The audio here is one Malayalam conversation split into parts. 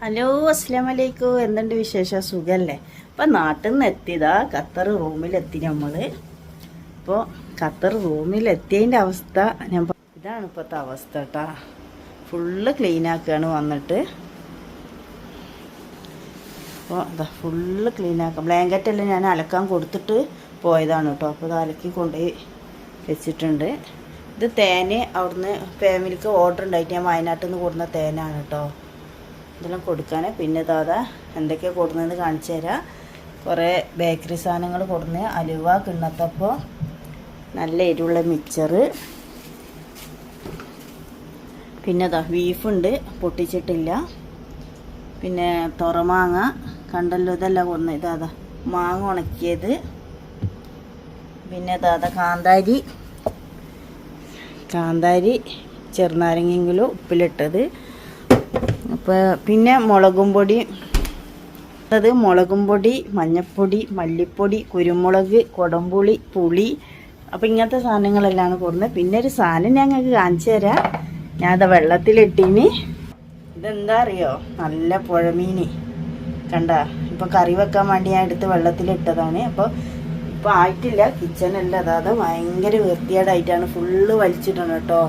ഹലോ അസ്സലാമലൈക്കും. എന്തുണ്ട് വിശേഷം? സുഖല്ലേ? അപ്പം നാട്ടിൽ നിന്ന് എത്തിയതാ ഖത്തർ റൂമിലെത്തി നമ്മൾ. ഇപ്പോൾ ഖത്തർ റൂമിലെത്തിയതിൻ്റെ അവസ്ഥ ഇതാണ് ഇപ്പോഴത്തെ അവസ്ഥ കേട്ടോ. ഫുള്ള് ക്ലീനാക്കുകയാണ് വന്നിട്ട്. അപ്പോൾ അതാ ഫുള്ള് ക്ലീനാക്കാം. ബ്ലാങ്കറ്റെല്ലാം ഞാൻ അലക്കാൻ കൊടുത്തിട്ട് പോയതാണ് കേട്ടോ. അപ്പോൾ ഇത് അലക്കി കൊണ്ടുപോയി വെച്ചിട്ടുണ്ട്. ഇത് തേന് അവിടുന്ന് ഫാമിലിക്ക് ഓർഡർ ഉണ്ടായിട്ട് ഞാൻ വയനാട്ടിൽ നിന്ന് കൊടുക്കുന്ന തേനാണ് കേട്ടോ. ഇതെല്ലാം കൊടുക്കാൻ. പിന്നെ ഇതാ എന്തൊക്കെയാണ് കൊടുക്കുന്നതെന്ന് കാണിച്ചു തരാം. കുറേ ബേക്കറി സാധനങ്ങൾ കൊടുന്ന്, അലുവ, കിണ്ണത്തപ്പോൾ, നല്ല എരിവുള്ള മിക്സറ്, പിന്നെ ഇതാ ബീഫുണ്ട് പൊട്ടിച്ചിട്ടില്ല, പിന്നെ തുറമാങ്ങ കണ്ടല്ലോ, ഇതെല്ലാം കൊടുന്ന്. ഇതാ മാങ്ങ ഉണക്കിയത്, പിന്നെ ഇതാ കാന്താരി ചെറുനാരങ്ങെങ്കിലും ഉപ്പിലിട്ടത്. അപ്പോൾ പിന്നെ മുളകും പൊടി, മഞ്ഞൾപ്പൊടി, മല്ലിപ്പൊടി, കുരുമുളക്, കുടംപുളി, പുളി. അപ്പോൾ ഇങ്ങനത്തെ സാധനങ്ങളെല്ലാം കൊടുക്കുന്നത്. പിന്നെ ഒരു സാധനം ഞങ്ങൾക്ക് കാണിച്ചു തരാം. ഞാനത് വെള്ളത്തിലിട്ടീന്. ഇതെന്താ അറിയോ? നല്ല പുഴമീൻ കണ്ട. ഇപ്പോൾ കറി വെക്കാൻ വേണ്ടി ഞാൻ എടുത്ത് വെള്ളത്തിലിട്ടതാണ്. അപ്പോൾ ഇപ്പോൾ ആയിട്ടില്ല. കിച്ചണല്ല. അതായത് ഭയങ്കര വൃത്തികേടായിട്ടാണ് ഫുള്ള് വലിച്ചിട്ടാണ് കേട്ടോ.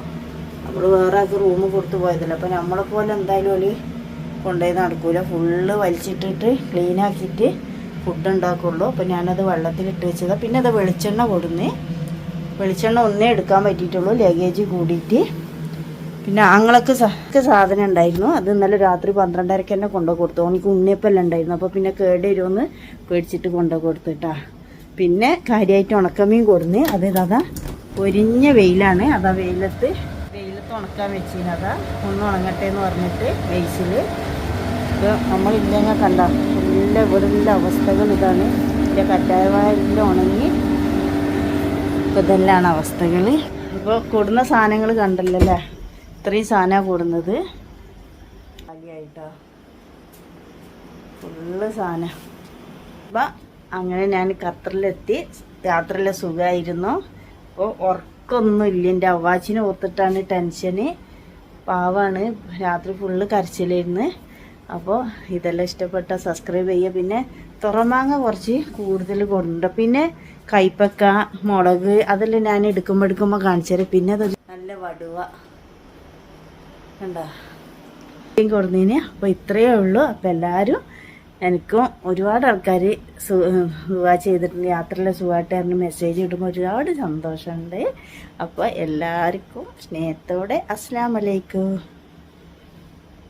നമ്മൾ വേറെ ആൾക്ക് റൂം കൊടുത്തു പോയതല്ല. അപ്പോൾ നമ്മളെ പോലെ എന്തായാലും ഒരു കൊണ്ടുപോയി നടക്കൂല. ഫുള്ള് വലിച്ചിട്ടിട്ട് ക്ലീനാക്കിയിട്ട് ഫുഡ് ഉണ്ടാക്കുള്ളൂ. അപ്പോൾ ഞാനത് വെള്ളത്തിലിട്ട് വെച്ചതാണ്. പിന്നെ അത് വെളിച്ചെണ്ണ കൊടുന്ന്. വെളിച്ചെണ്ണ ഒന്നേ എടുക്കാൻ പറ്റിയിട്ടുള്ളൂ, ലഗേജ് കൂടിയിട്ട്. പിന്നെ ആങ്ങളൊക്കെ സാധനം ഉണ്ടായിരുന്നു. അത് ഇന്നലെ രാത്രി 12:30 തന്നെ കൊണ്ടുപോയി കൊടുത്തു. എനിക്ക് ഉണ്ണിയപ്പെല്ലാം ഉണ്ടായിരുന്നു. അപ്പോൾ പിന്നെ കേട് വരുമെന്ന് പേടിച്ചിട്ട് കൊണ്ടുപോയി കൊടുത്തിട്ടാ. പിന്നെ കാര്യമായിട്ട് ഉണക്കമീൻ കൊടുന്ന്. അത് ഇതാ പൊരിഞ്ഞ വെയിലാണ്. അതാ വെയിലത്ത് ഉണക്കാൻ വെച്ചിരുന്നതാ. ഒന്ന് ഉണങ്ങട്ടെ എന്ന് പറഞ്ഞിട്ട് വെയിസിൽ. ഇത് നമ്മളില്ലെങ്കിൽ കണ്ട എല്ലാ ഇവിടെയുള്ള അവസ്ഥകൾ ഇതാണ്. ഇതിൻ്റെ കറ്റായവായെല്ലാം ഉണങ്ങി. ഇപ്പോൾ ഇതെല്ലാം അവസ്ഥകൾ. ഇപ്പോൾ കൊടുന്ന സാധനങ്ങൾ കണ്ടല്ലോ അല്ലേ? ഇത്രയും സാധനമാണ് കൊടുന്നത്. കാര്യമായിട്ടോ ഫുള്ള് സാധനം. അപ്പം അങ്ങനെ ഞാൻ ഖത്തറിലെത്തി. യാത്രയിലെ സുഖമായിരുന്നു. അപ്പോൾ ഒന്നുമില്ല. എൻ്റെ അവ്വാച്ചിനെ ഓർത്തിട്ടാണ് ടെൻഷന്. പാവാണ്. രാത്രി ഫുള്ള് കരച്ചിലായിരുന്നു. അപ്പോൾ ഇതെല്ലാം ഇഷ്ടപ്പെട്ട സബ്സ്ക്രൈബ് ചെയ്യുക. പിന്നെ തുറമാങ്ങ കുറച്ച് കൂടുതൽ കൊടുക്കുന്നുണ്ട്. പിന്നെ കൈപ്പക്ക, മുളക് അതെല്ലാം ഞാൻ എടുക്കുമ്പോൾ കാണിച്ചു തരാം. പിന്നെ അത് നല്ല വടുവ കണ്ടോ കൊടുന്നതിന്. അപ്പോൾ ഇത്രയേ ഉള്ളൂ. അപ്പോൾ എല്ലാവരും എനിക്കും ഒരുപാട് ആൾക്കാർ സുഖ ചെയ്തിട്ടുണ്ട്. യാത്രയിലെ സുഖമായിട്ടായിരുന്നു മെസ്സേജ് ഇടുമ്പോൾ ഒരുപാട് സന്തോഷമുണ്ട്. അപ്പോൾ എല്ലാവർക്കും സ്നേഹത്തോടെ അസ്സലാമു അലൈക്കും.